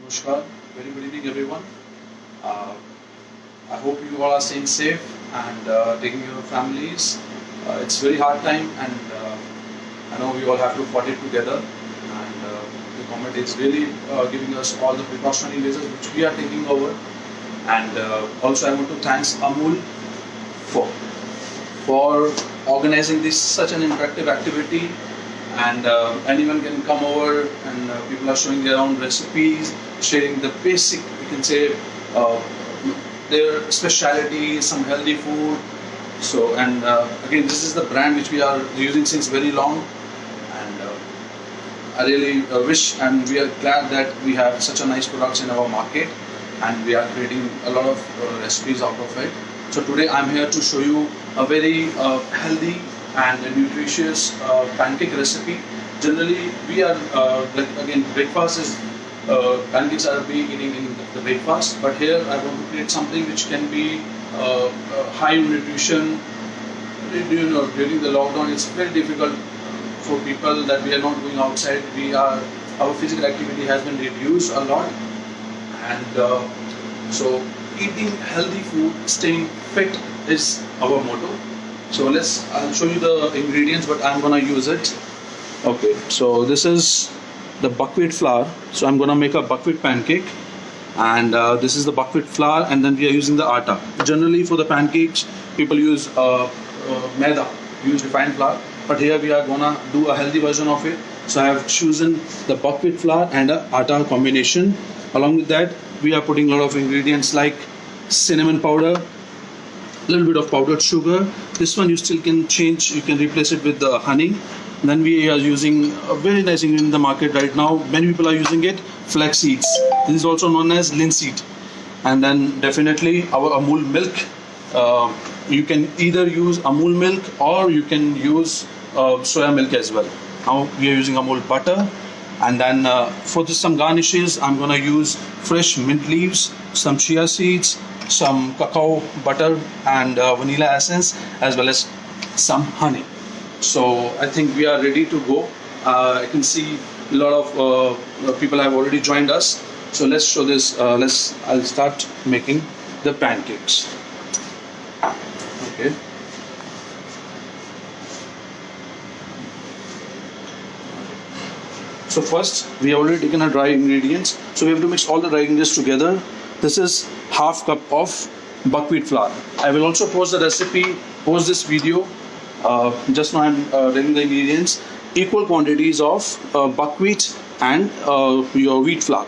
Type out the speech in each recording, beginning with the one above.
Namaskar, very good evening everyone. Uh, I hope you all are staying safe and taking care of families. It's very hard time and I know we all have to fight it together and the government is really giving us all the precautionary measures which we are taking over, and also I want to thank Amul for for organizing this such an interactive activity, and anyone can come over and people are showing their own recipes, sharing the basic, we can say, uh, their speciality, some healthy food. So, and again, this is the brand which we are using since very long, and I really wish and we are glad that we have such a nice products in our market and we are creating a lot of recipes out of it. So today I'm here to show you a very healthy and nutritious pancake recipe. Generally, we are like again, breakfast is pancakes are being eating in the breakfast, but here I want to create something which can be high in nutrition. You know, during the lockdown, it's very difficult for people that we are not going outside. Our physical activity has been reduced a lot, and so eating healthy food, staying fit is our motto. So I'll show you the ingredients, but I'm gonna use it. Okay, so this is the buckwheat flour. So I'm gonna make a buckwheat pancake, and this is the buckwheat flour, and then we are using the atta. Generally for the pancakes, people use maida, use refined flour, but here we are gonna do a healthy version of it. So I have chosen the buckwheat flour and a atta combination. Along with that, we are putting a lot of ingredients like cinnamon powder, a little bit of powdered sugar. This one you still can change, you can replace it with the honey. Then we are using a very nice ingredient in the market right now. Many people are using it, flax seeds. This is also known as linseed. And then definitely our Amul milk. You can either use Amul milk or you can use soya milk as well. Now we are using Amul butter. And then for this, some garnishes, I'm gonna use fresh mint leaves, some chia seeds, some cacao butter and vanilla essence, as well as some honey. So I think we are ready to go. I can see a lot of people have already joined us. So let's show this. I'll start making the pancakes. Okay. So first, we have already taken our dry ingredients. So we have to mix all the dry ingredients together. This is half cup of buckwheat flour. I will also post the recipe, post this video. Just now I'm telling the ingredients. Equal quantities of buckwheat and your wheat flour.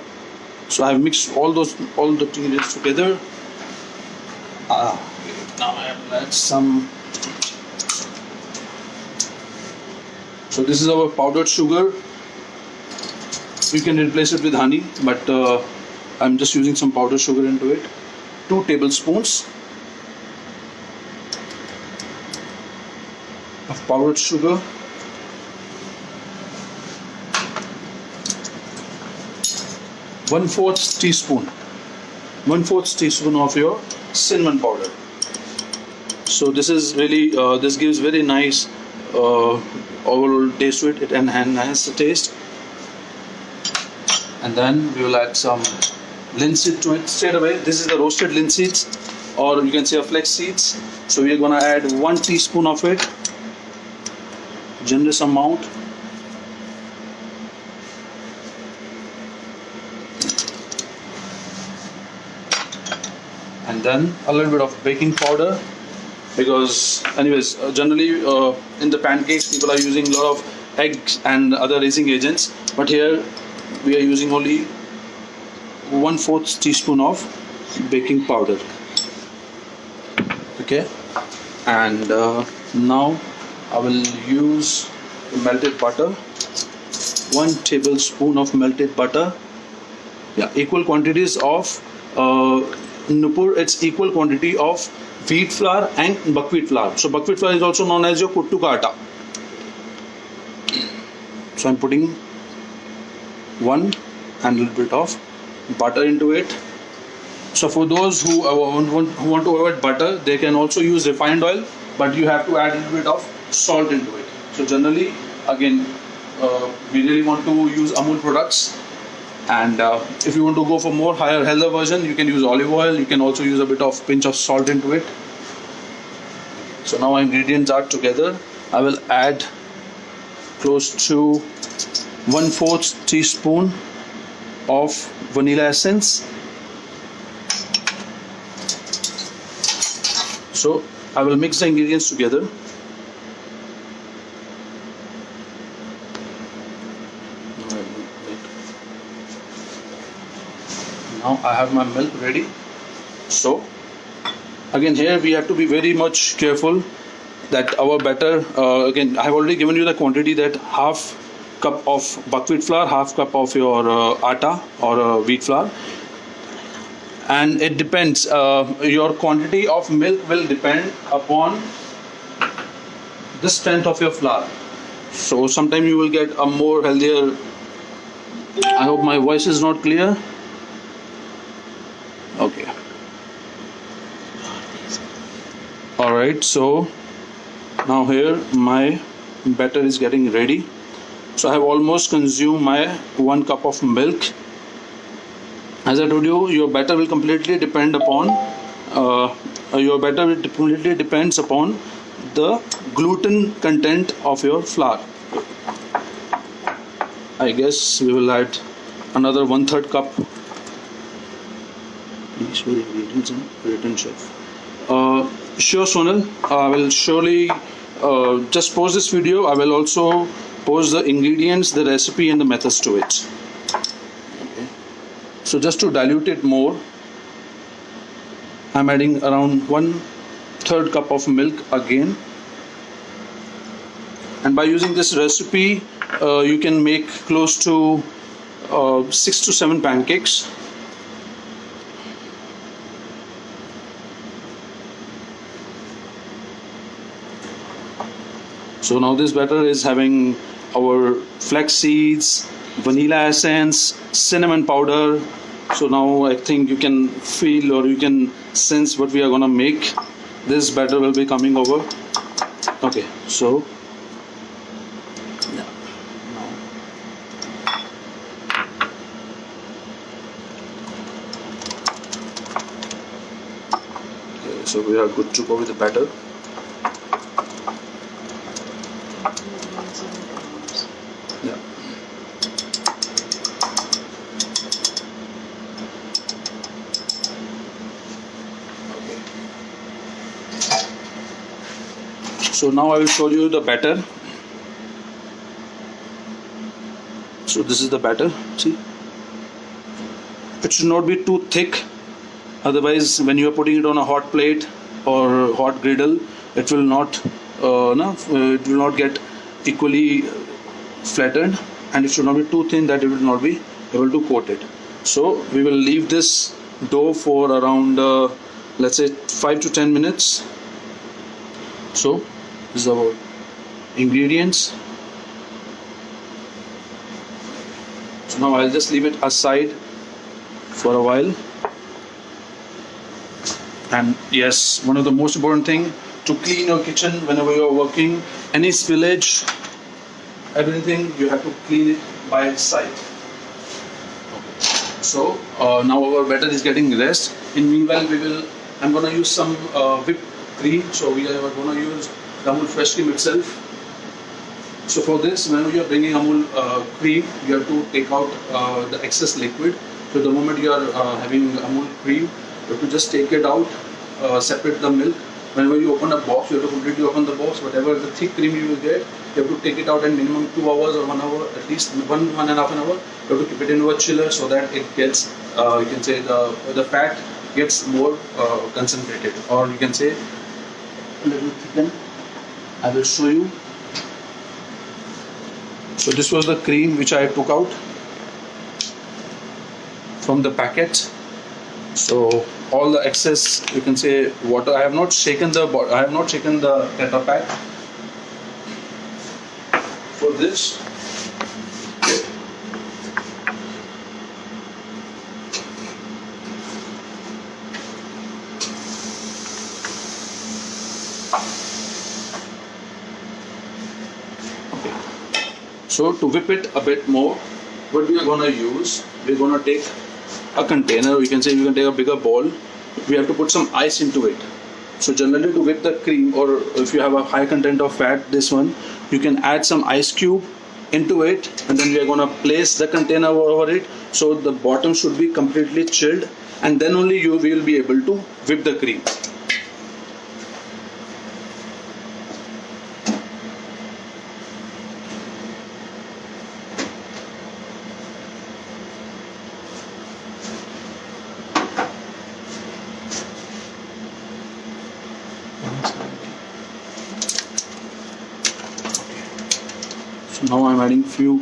So I have mixed all the ingredients together. Now I will add some. So this is our powdered sugar. You can replace it with honey, but I'm just using some powdered sugar into it. 2 tablespoons of powdered sugar. 1/4 teaspoon. 1/4 teaspoon of your cinnamon powder. So this is really this gives very nice overall taste to it. It enhances the taste. And then we will add some linseed to it straight away. This is the roasted linseeds, or you can say flax seeds. So we are gonna add 1 teaspoon of it, generous amount. And then a little bit of baking powder, because anyways, generally in the pancakes people are using a lot of eggs and other raising agents, but here we are using only 1/4 teaspoon of baking powder. Okay, and now I will use melted butter. 1 tablespoon of melted butter. Yeah, equal quantities of Nupur. It's equal quantity of wheat flour and buckwheat flour. So buckwheat flour is also known as your kuttu ka atta. So I'm putting 1 and a little bit of butter into it. So for those who want to avoid butter, they can also use refined oil, but you have to add a little bit of salt into it. So generally, again, we really want to use Amul products, And if you want to go for more higher healthier version, you can use olive oil. You can also use a bit of pinch of salt into it. So now our ingredients are together. I will add close to 1/4 teaspoon of vanilla essence. So I will mix the ingredients together. Now I have my milk ready. So again, here we have to be very much careful that our batter, again I have already given you the quantity, that half cup of buckwheat flour, half cup of your atta or wheat flour, and it depends, your quantity of milk will depend upon the strength of your flour. So sometimes you will get a more healthier, I hope my voice is not clear. Okay, all right, so now here my batter is getting ready. So I have almost consumed my 1 cup of milk. As I told you, your batter will completely depend upon depends upon the gluten content of your flour. I guess we will add another 1/3 cup. These were ingredients and written chef. Sure, Sonal, I will surely just post this video. I will also post the ingredients, the recipe and the methods to it. Okay. So just to dilute it more, I'm adding around 1/3 cup of milk again. And by using this recipe, you can make close to 6 to 7 pancakes. So now this batter is having our flax seeds, vanilla essence, cinnamon powder. So now I think you can feel or you can sense what we are gonna make. This batter will be coming over. Okay, so yeah. Okay, so we are good to go with the batter. Yeah. Okay. So now I will show you the batter. So this is the batter. See, it should not be too thick. Otherwise, when you are putting it on a hot plate or hot griddle, it will not it will not get equally flattened, and it should not be too thin that it will not be able to coat it. So we will leave this dough for around let's say 5 to 10 minutes. So this is our ingredients. So now I'll just leave it aside for a while. And yes, one of the most important thing, to clean your kitchen whenever you are working, any spillage, everything you have to clean it by side. So now our batter is getting rest. In meanwhile, I'm gonna use some whipped cream. So we are gonna use the Amul fresh cream itself. So for this, whenever you are bringing Amul cream, you have to take out the excess liquid. So the moment you are having Amul cream, you have to just take it out, separate the milk. Whenever you open a box, you have to completely open the box. Whatever the thick cream you will get, you have to take it out in minimum 2 hours or 1 hour, at least 1.5 an hour. You have to keep it in a chiller so that it gets, you can say the fat gets more concentrated, or you can say a little thickened. I will show you. So this was the cream which I took out from the packet. So all the excess, you can say, water. I have not shaken the Tetra Pak for this. Okay. So to whip it a bit more, what we are gonna use, we're gonna take a container, you can take a bigger bowl. We have to put some ice into it. So generally to whip the cream, or if you have a high content of fat, this one, you can add some ice cube into it, and then we are gonna place the container over it. So the bottom should be completely chilled, and then only you will be able to whip the cream. So now I'm adding few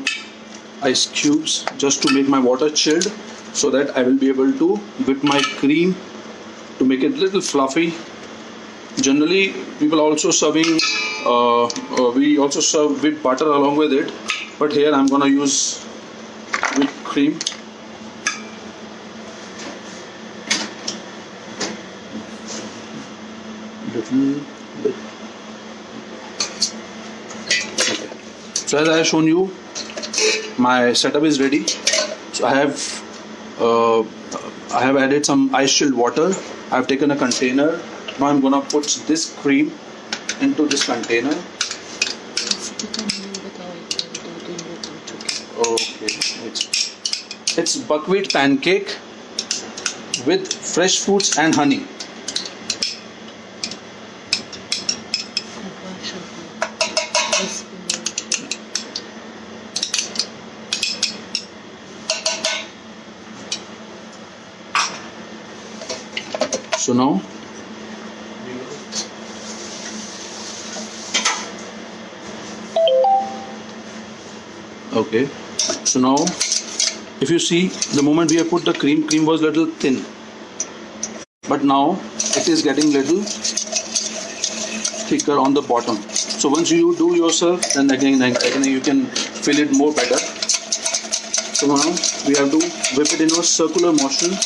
ice cubes just to make my water chilled, so that I will be able to whip my cream to make it a little fluffy. Generally, people also serving, we also serve whipped butter along with it, but here I'm gonna use whipped cream. Little bit. Okay. So as I have shown you, my setup is ready. So I have added some ice chilled water. I have taken a container. Now I'm gonna put this cream into this container. Okay, it's buckwheat pancake with fresh fruits and honey. So now okay, so now if you see, the moment we have put the cream was little thin, but now it is getting little thicker on the bottom. So once you do yourself, then again you can fill it more better. So now we have to whip it in a circular motion.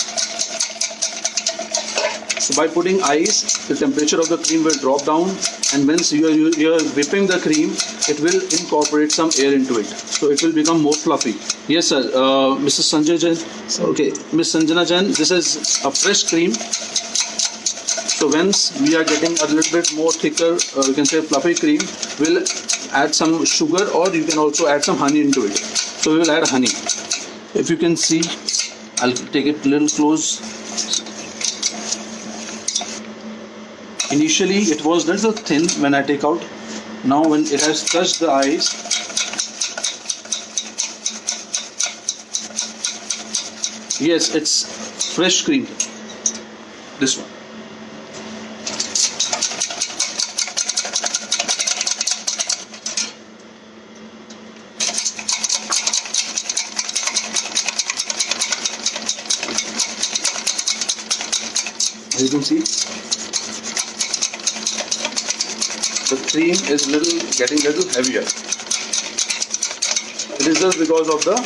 So by putting ice, the temperature of the cream will drop down, and once you are whipping the cream, it will incorporate some air into it. So it will become more fluffy. Yes, sir. Mrs. Sanjay Jain. Okay, Miss Sanjana Jain, this is a fresh cream. So once we are getting a little bit more thicker, you can say fluffy cream, we'll add some sugar, or you can also add some honey into it. So we will add honey. If you can see, I'll take it a little close. Initially it was a little thin when I take out. Now when it has touched the ice, yes, it's fresh cream. This one. As you can see, the cream is getting little heavier. It is just because of the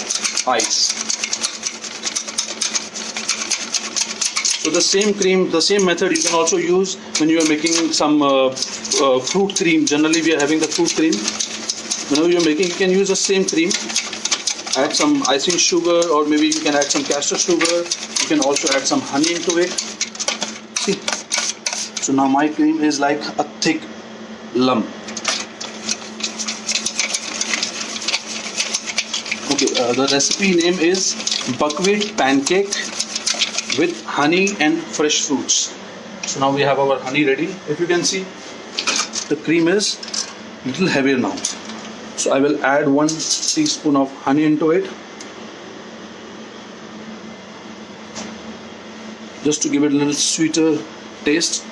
ice. So the same cream, the same method you can also use when you are making some fruit cream. Generally we are having the fruit cream. Whenever you are making, you can use the same cream. Add some icing sugar, or maybe you can add some castor sugar. You can also add some honey into it. See, so now my cream is like a thick lump. Okay, the recipe name is buckwheat pancake with honey and fresh fruits. So now we have our honey ready. If you can see, the cream is little heavier now. So I will add 1 teaspoon of honey into it, just to give it a little sweeter taste.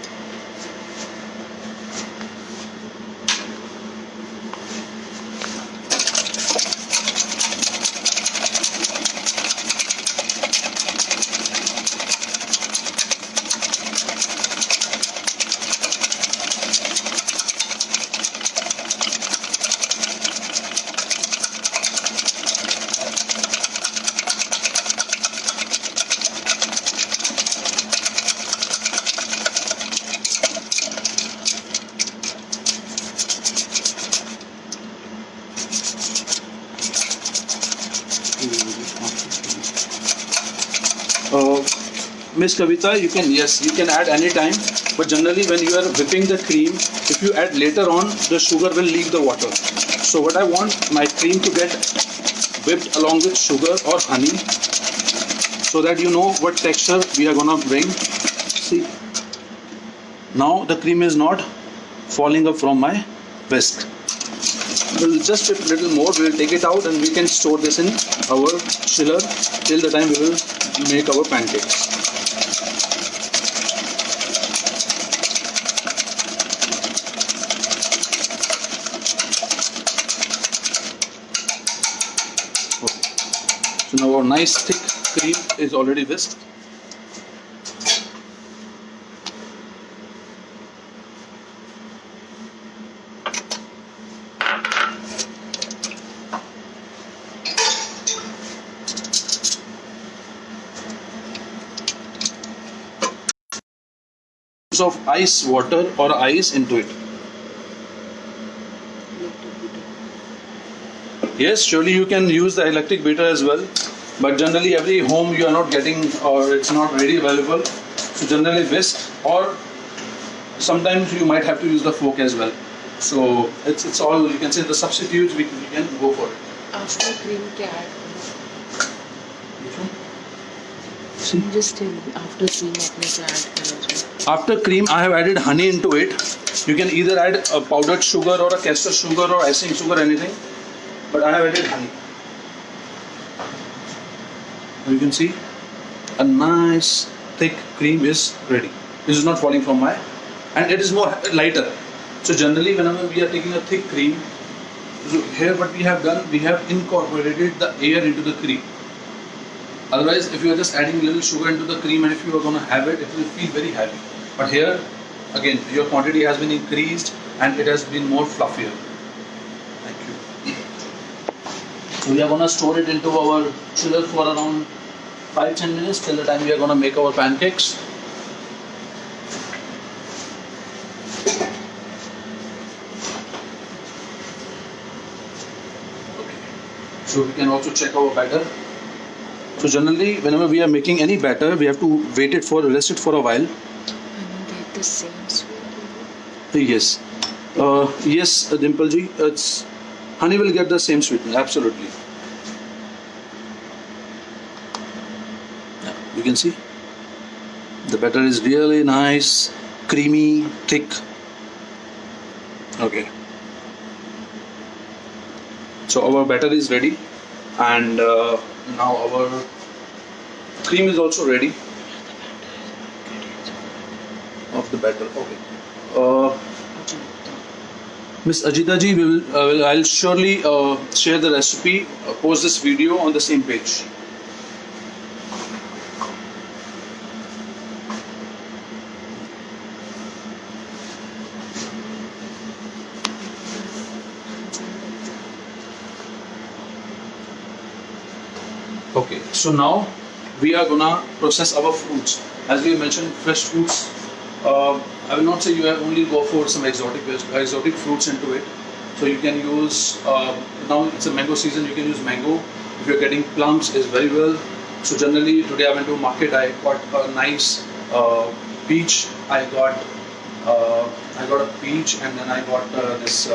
Miss Kavita, you can add any time, but generally when you are whipping the cream, if you add later on, the sugar will leave the water. So what I want my cream to get whipped along with sugar or honey, so that you know what texture we are gonna bring. See, now the cream is not falling up from my whisk. We'll just whip a little more. We will take it out and we can store this in our chiller till the time we will make our pancakes. Okay. So now our nice thick cream is already whisked. Of ice water or ice into it. Yes, surely you can use the electric beater as well, but generally every home you are not getting, or it's not ready available. So generally whisk, or sometimes you might have to use the fork as well. So it's all, you can say, the substitutes we can go for it. After cream क्या add? Which one? Just tell me, after cream आपने क्या add करा? After cream, I have added honey into it. You can either add a powdered sugar or a castor sugar or icing sugar, anything. But I have added honey. You can see a nice thick cream is ready. This is not falling from my, and it is more lighter. So generally, whenever we are taking a thick cream, so here what we have done, we have incorporated the air into the cream. Otherwise, if you are just adding a little sugar into the cream and if you are going to have it, it will feel very heavy. But here, again, your quantity has been increased and it has been more fluffier. Thank you. So we are going to store it into our chiller for around 5-10 minutes till the time we are going to make our pancakes. Okay. So we can also check our batter. So generally, whenever we are making any batter, we have to rest it for a while. And get the same sweetness. Yes. Yes, Dimple ji, honey will get the same sweetness, absolutely. Yeah, you can see the batter is really nice, creamy, thick. Okay. So our batter is ready, and now our cream is also ready of the batter. Okay. Miss Ajita ji, I'll surely share the recipe, post this video on the same page. Okay, so now we are gonna process our fruits. As we mentioned, fresh fruits. I will not say you have only go for some exotic fruits into it. So you can use, now it's a mango season, you can use mango. If you're getting plums, is very well. So generally today I went to market, I got a nice peach. I got a peach, and then I got this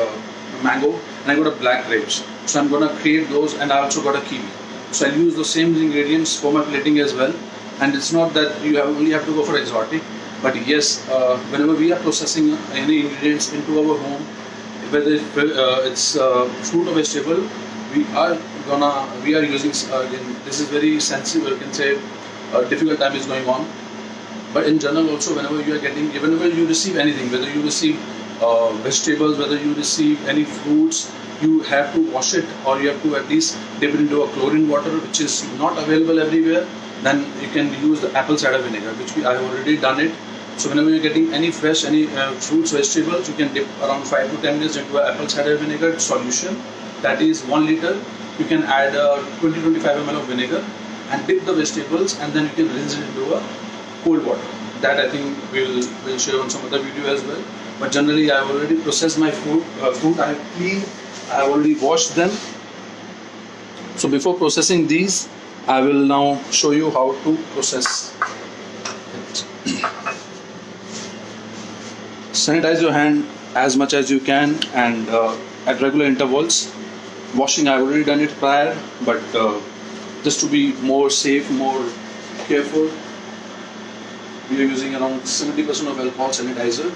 mango, and I got a black grapes. So I'm gonna create those, and I also got a kiwi. So I'll use the same ingredients for my plating as well. And it's not that you only have to go for exotic, but yes, whenever we are processing any ingredients into our home, whether it's fruit or vegetable, we are using this is very sensitive. You can say a difficult time is going on. But in general, also whenever you receive anything, whether you receive vegetables, whether you receive any fruits, you have to wash it, or you have to at least dip it into a chlorine water, which is not available everywhere. Then you can use the apple cider vinegar, which I have already done it. So whenever you're getting any fresh, fruits, vegetables, you can dip around 5 to 10 minutes into an apple cider vinegar solution. That is 1 liter. You can add 20-25 ml of vinegar and dip the vegetables, and then you can rinse it into a cold water. That I think we'll share on some other video as well. But generally, I have already processed my fruit. I have cleaned. I have already washed them. So before processing these, I will now show you how to process Sanitize your hand as much as you can, and at regular intervals. Washing, I've already done it prior, but just to be more safe, more careful, we are using around 70% of alcohol sanitizer,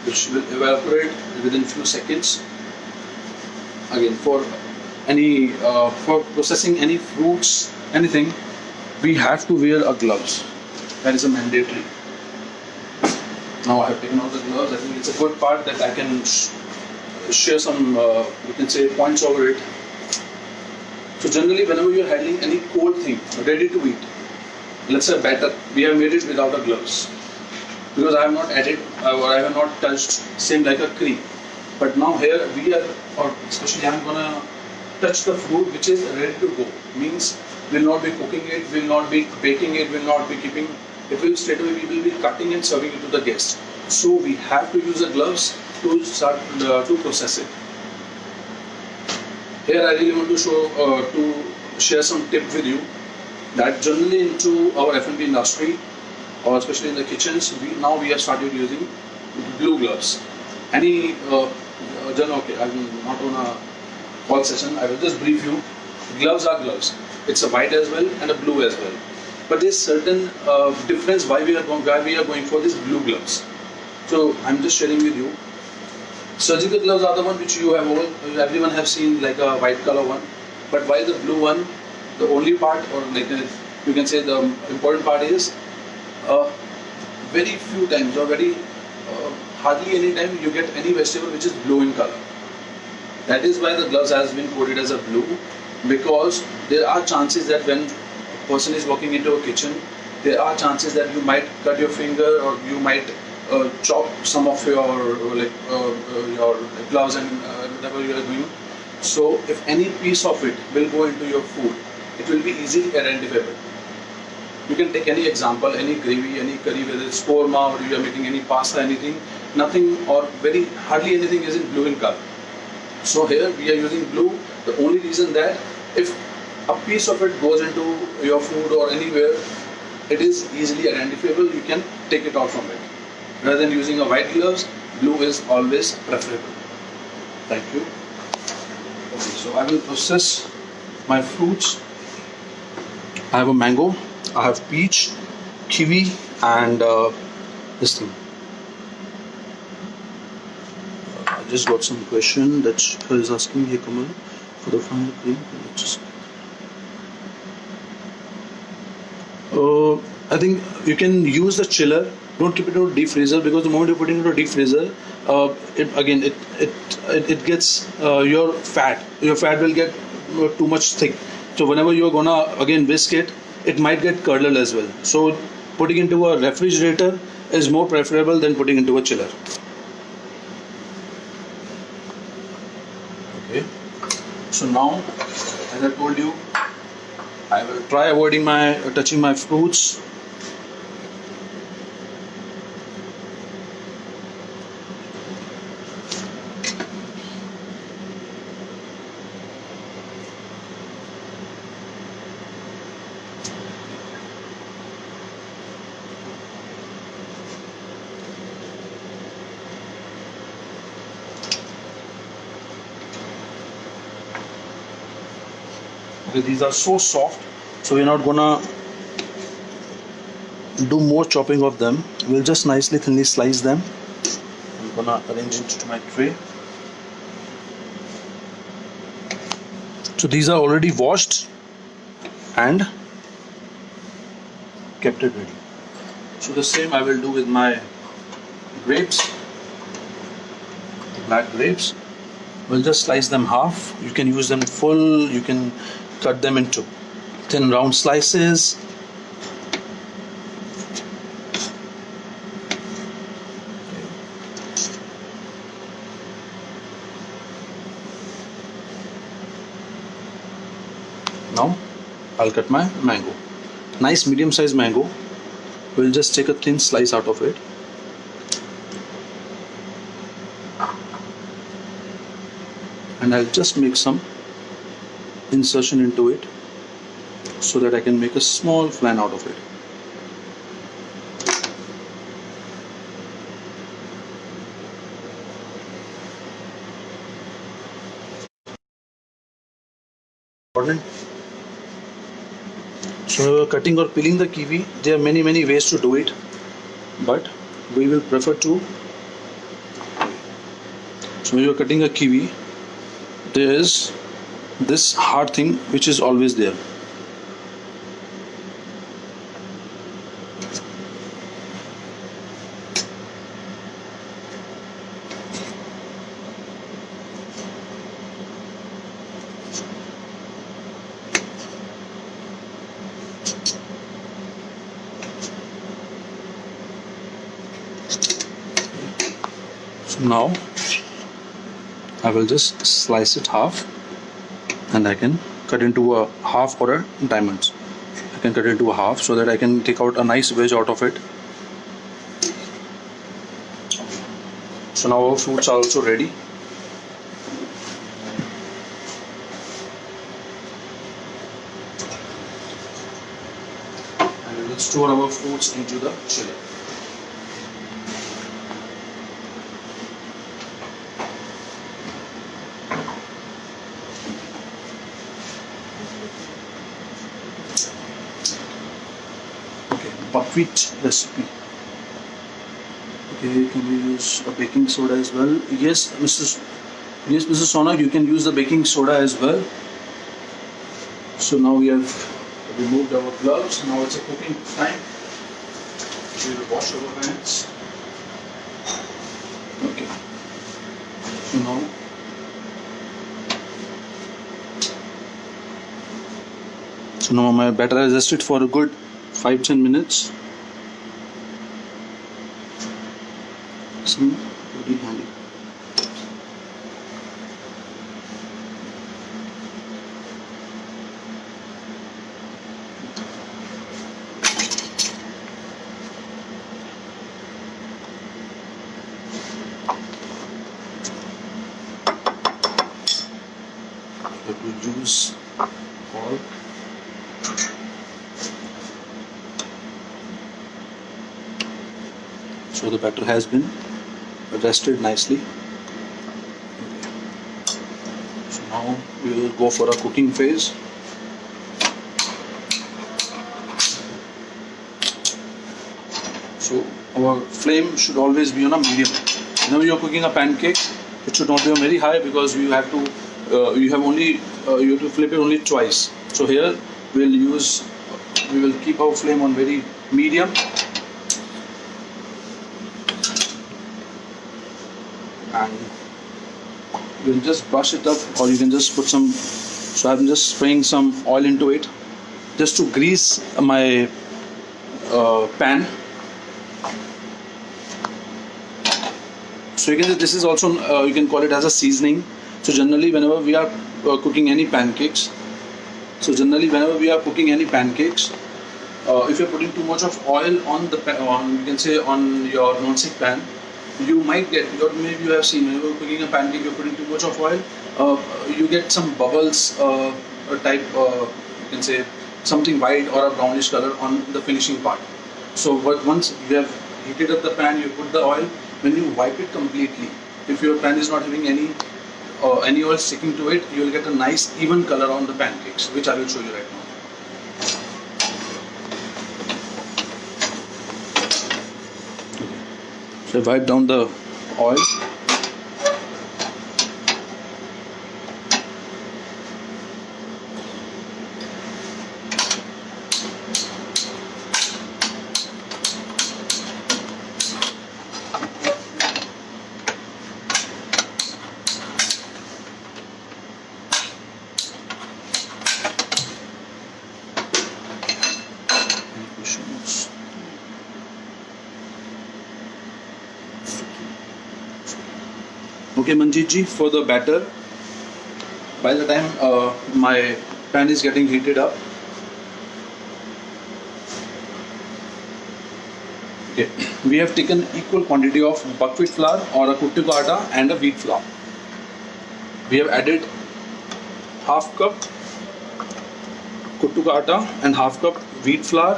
which will evaporate within few seconds. Again, for processing any fruits, anything, we have to wear a gloves. That is a mandatory. Now I have taken out the gloves. I think it's a good part that I can share some, you can say, points over it. So generally, whenever you are handling any cold thing, ready to eat, let's say batter, we have made it without a gloves, because I have not added or I have not touched same like a cream. But now here we are, or especially I am gonna touch the fruit which is ready to go. Means will not be cooking it, will not be baking it, will not be keeping. It will straight away we will be cutting and serving it to the guest. So we have to use the gloves to start to process it. Here I really want to share some tip with you that generally into our F&B industry, or especially in the kitchens, we have started using blue gloves. Okay, I'm not on a call session. I will just brief you. Gloves are gloves. It's a white as well and a blue as well. But there's certain difference why we are going for these blue gloves. So I'm just sharing with you. Surgical gloves are the one which everyone have seen, like a white color one. But while the blue one, the only part, or like you can say the important part is very few times or very hardly any time you get any vegetable which is blue in color. That is why the gloves has been coated as a blue, because there are chances that when a person is walking into a kitchen, there are chances that you might cut your finger, or you might chop some of your gloves and whatever you are doing. So if any piece of it will go into your food, it will be easily identifiable. You can take any example, any gravy, any curry, whether it's korma or you are making any pasta, anything, nothing or very hardly anything is in blue in color. So here we are using blue. The only reason that if a piece of it goes into your food or anywhere, it is easily identifiable. You can take it out from it. Rather than using a white gloves, blue is always preferable. Thank you. Okay, so I will process my fruits. I have a mango, I have peach, kiwi, and this thing. I just got some question that is asking here, Kamal, for the final cream. I think you can use the chiller. Don't keep it in a deep freezer, because the moment you put it into a deep freezer, it gets your fat will get too much thick. So whenever you're gonna again whisk it, it might get curdled as well. So putting into a refrigerator is more preferable than putting into a chiller. Okay. So now, as I told you, I will try avoiding touching my fruits. Okay, these are so soft, so we're not gonna do more chopping of them. We'll just nicely thinly slice them. I'm gonna arrange it to my tray. So these are already washed and kept it ready. So the same I will do with my grapes, black grapes. We'll just slice them half. You can use them full, you can cut them into thin round slices. Now I'll cut my mango. Nice medium sized mango. We'll just take a thin slice out of it. And I'll just make some insertion into it so that I can make a small flan out of it. important. So cutting or peeling the kiwi, there are many ways to do it, but we will prefer to. So when you are cutting a kiwi, there is this hard thing which is always there. So now I will just slice it half, and I can cut into a half or a diamonds. I can cut it into a half so that I can take out a nice wedge out of it. So now our fruits are also ready. And we will store our fruits into the chiller. Buckwheat recipe. Okay, can we use a baking soda as well? Yes, Mrs. Sonak, you can use the baking soda as well. So now we have removed our gloves. Now it's a cooking time. We will wash our hands. Okay. So now my batter is rested for a good 5-10 minutes. Some very handy. You have to use all. So the batter has been rested nicely. So now we will go for a cooking phase. So our flame should always be on a medium. Whenever you are cooking a pancake, it should not be on very high, because you have to you have to flip it only twice. So here we will keep our flame on very medium. And you can just brush it up, or you can just put some. So I'm just spraying some oil into it, just to grease my pan. So you can, this is also you can call it as a seasoning. So generally, whenever we are cooking any pancakes, if you're putting too much of oil on the you can say on your non-stick pan, you might get, maybe you have seen, whenever you're cooking a pancake, you're putting too much of oil, you get some bubbles, type, you can say something white or a brownish color on the finishing part. So once you have heated up the pan, you put the oil, when you wipe it completely, if your pan is not having any oil sticking to it, you will get a nice even color on the pancakes, which I will show you right now. So wipe down the oil. Okay, Manjeet ji, for the batter, by the time my pan is getting heated up, okay, we have taken equal quantity of buckwheat flour or a kuttu ka atta and a wheat flour. We have added half cup kuttu ka atta and half cup wheat flour.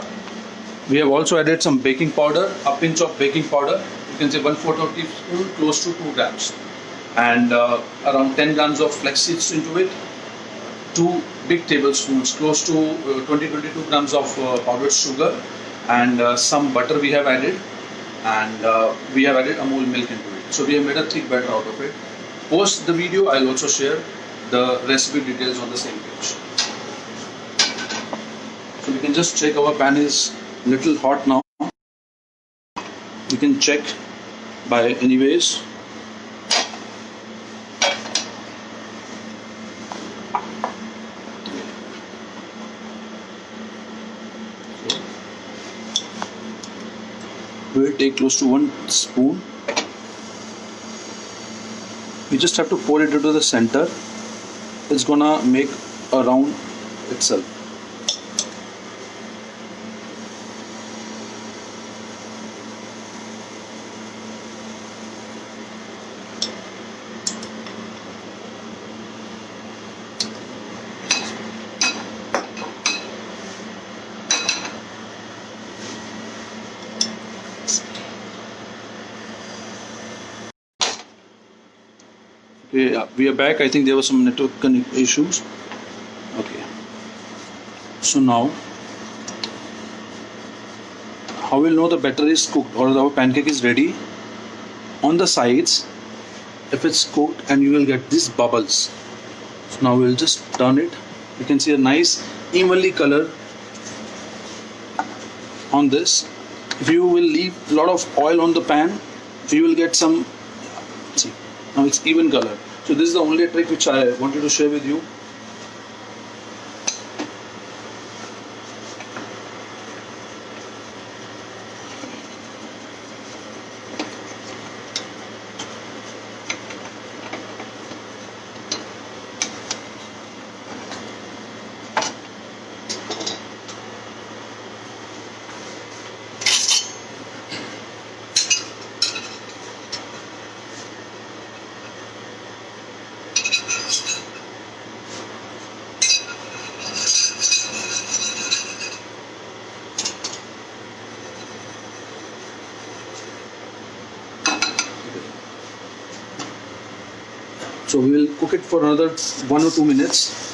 We have also added some baking powder, a pinch of baking powder. You can say 1/4 of teaspoon, close to 2 grams. And around 10 grams of flax seeds into it, 2 big tablespoons, close to 20-22 grams of powdered sugar, and some butter we have added, and we have added Amul milk into it. So we have made a thick batter out of it. Post the video, I'll also share the recipe details on the same page. So we can just check our pan is little hot now. We can check by any ways. We will take close to 1 spoon. We just have to pour it into the center. It's gonna make a round itself. Okay, we are back. I think there were some network issues. Okay. So now, how we'll know the batter is cooked or our pancake is ready? On the sides, if it's cooked, and you will get these bubbles. So now we'll just turn it. You can see a nice evenly color on this. If you will leave a lot of oil on the pan, you will get some. See, now it's even color. So this is the only trick which I wanted to share with you. So we will cook it for another 1 or 2 minutes.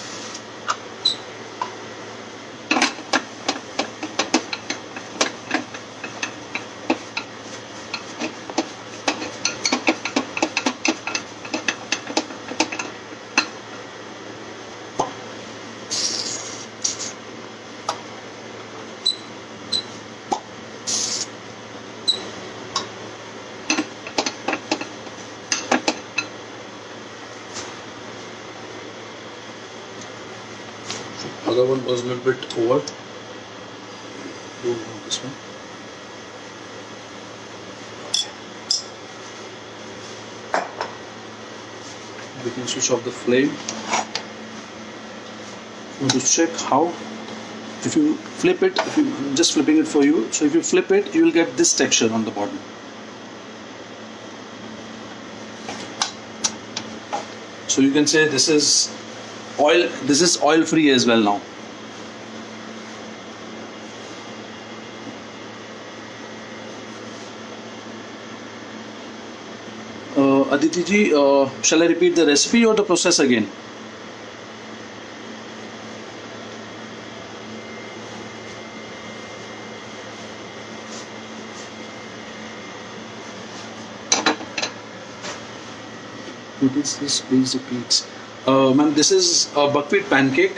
Other one was a little bit over. Do this one. We can switch off the flame. Want to check how? If you flip it, I'm just flipping it for you. So if you flip it, you will get this texture on the bottom. So you can say this is oil. This is oil free as well now. Aditi ji, shall I repeat the recipe or the process again? What is this? Please repeat. Ma'am, this is a buckwheat pancake.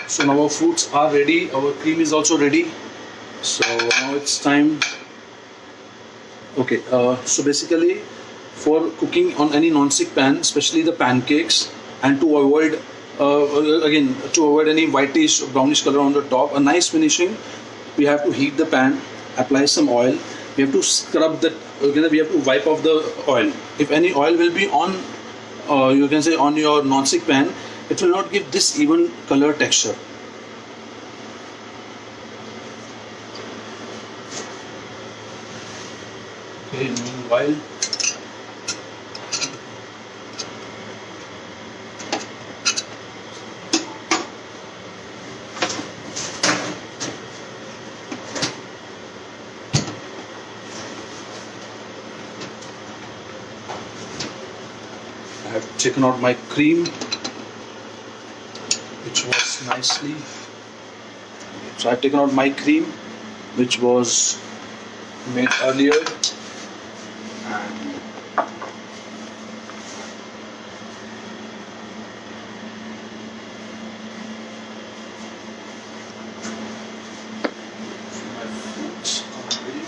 So now our fruits are ready, our cream is also ready. So now it's time. Okay, so basically for cooking on any non-stick pan, especially the pancakes, and to avoid to avoid any whitish or brownish color on the top, a nice finishing, we have to heat the pan, apply some oil, we have to scrub that, we have to wipe off the oil. If any oil will be on, you can say on your non-stick pan, it will not give this even color texture. Okay, meanwhile, have taken out my cream, which was nicely. So I've taken out my cream, which was made earlier, and my fruits are ready.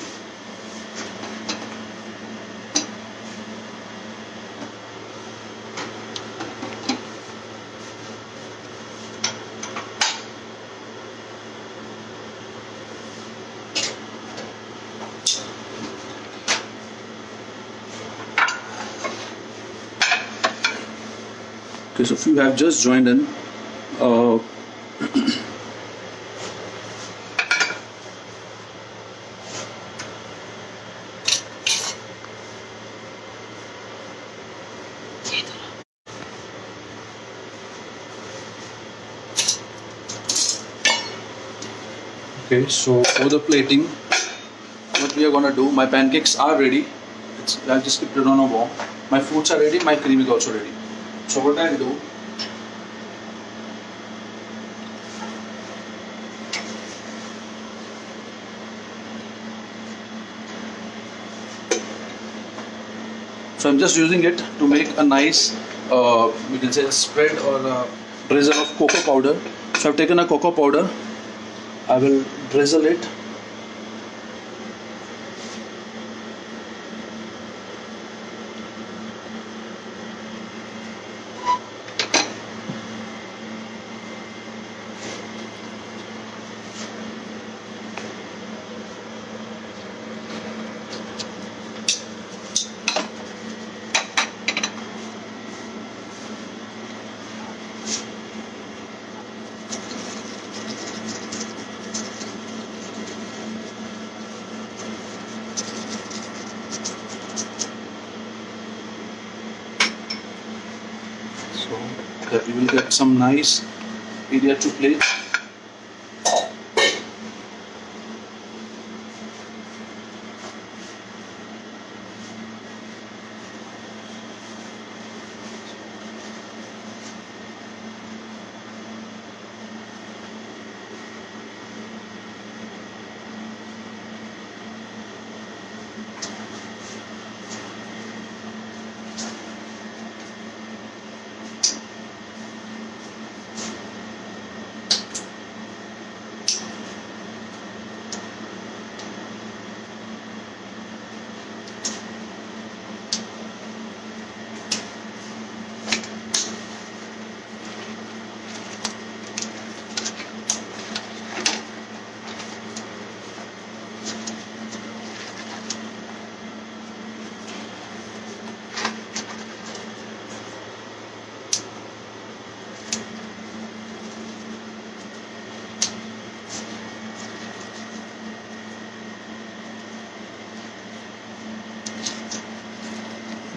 Okay, so if you have just joined in, okay, so for the plating, what we are gonna do, my pancakes are ready. I'll just keep it on a warm. My fruits are ready, my cream is also ready. So what I'll do, so I'm just using it to make a nice, we can say spread or a drizzle of cocoa powder. So I've taken a cocoa powder, I will drizzle it. So that we will get some nice area to play.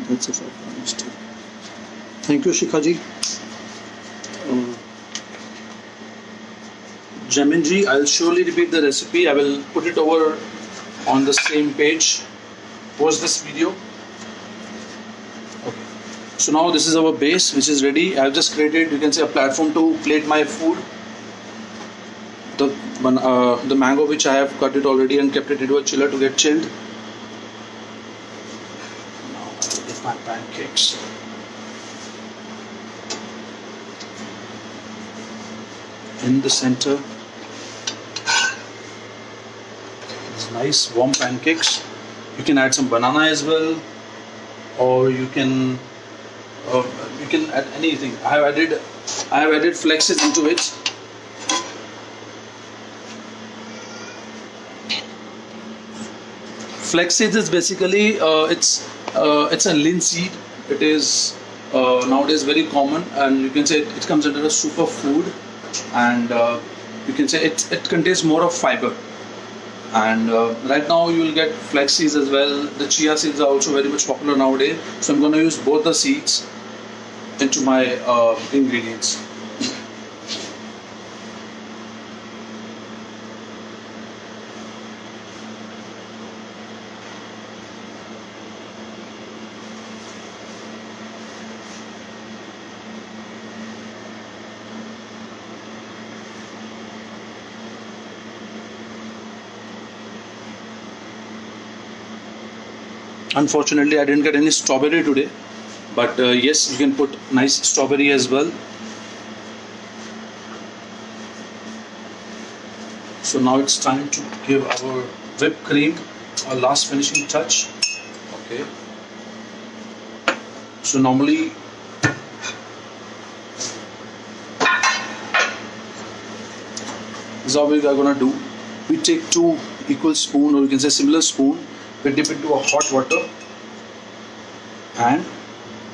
That's if I've promised you. Thank you, Shikha ji. Jamin ji, I'll surely repeat the recipe. I will put it over on the same page. Post this video. Okay. So now this is our base, which is ready. I've just created, you can say, a platform to plate my food. The mango, which I have cut it already and kept it into a chiller to get chilled. Now I will get my pancakes. In the center, these nice warm pancakes. You can add some banana as well, or you can add anything. I have added flexes into it. Flex seeds is basically it's a linseed. It is nowadays very common, and you can say it comes under a superfood, and you can say it contains more of fiber. And right now you will get flex seeds as well. The chia seeds are also very much popular nowadays. So I'm going to use both the seeds into my ingredients. Unfortunately, I didn't get any strawberry today, but yes, you can put nice strawberry as well. So now it's time to give our whipped cream a last finishing touch. Okay. So normally this is how we are gonna do. We take 2 equal spoon, or you can say similar spoon. We dip into a hot water and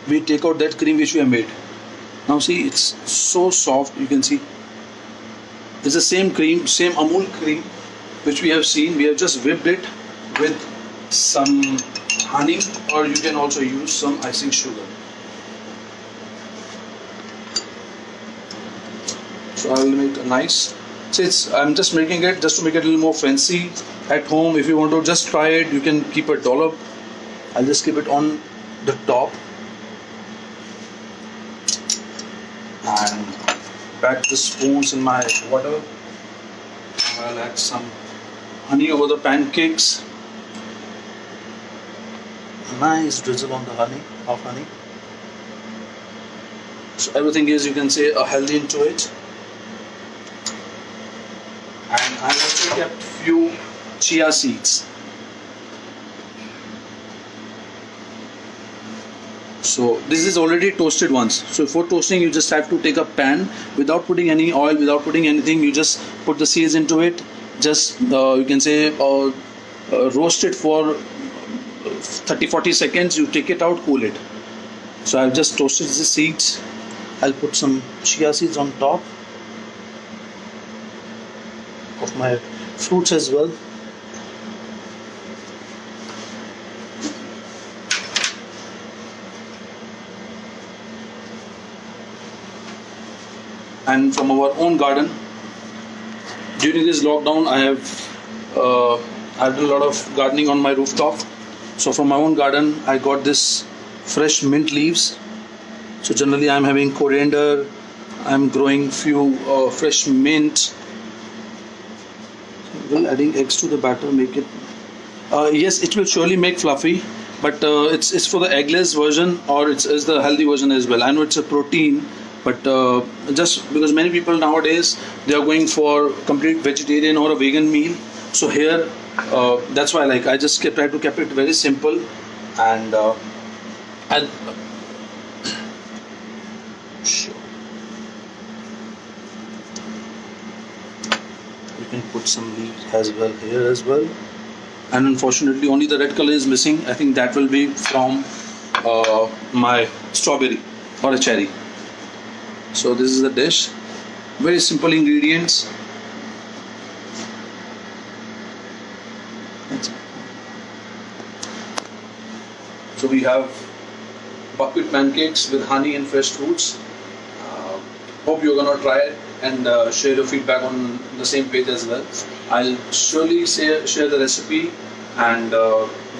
we take out that cream which we have made. Now see, it's so soft. You can see it's the same cream, same Amul cream which we have seen. We have just whipped it with some honey, or you can also use some icing sugar. So I will make a nice. So I'm just making it just to make it a little more fancy at home. If you want to just try it, you can keep a dollop. I'll just keep it on the top and back the spoons in my water. I'll add some honey over the pancakes. A nice drizzle on the honey, of honey. So everything is, you can say, a healthy into it. And I also kept few chia seeds. So this is already toasted once. So for toasting, you just have to take a pan without putting any oil, without putting anything. You just put the seeds into it. Just you can say roast it for 30-40 seconds. You take it out, cool it. So I've just toasted the seeds. I'll put some chia seeds on top of my fruits as well. And from our own garden, during this lockdown, I've done a lot of gardening on my rooftop. So from my own garden, I got this fresh mint leaves. So generally, I'm having coriander. I'm growing few fresh mint. Well, adding eggs to the batter make it. Yes, it will surely make fluffy, but it's for the eggless version, or it's the healthy version as well. I know it's a protein, but just because many people nowadays they are going for complete vegetarian or a vegan meal. So here, that's why I just try to keep it very simple, and sure. You can put some leaves as well here as well. And unfortunately, only the red color is missing. I think that will be from my strawberry or a cherry. So this is the dish. Very simple ingredients. So we have buckwheat pancakes with honey and fresh fruits. Hope you're gonna try it and share your feedback on the same page as well. I'll surely share the recipe, and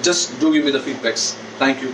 just do give me the feedbacks. Thank you.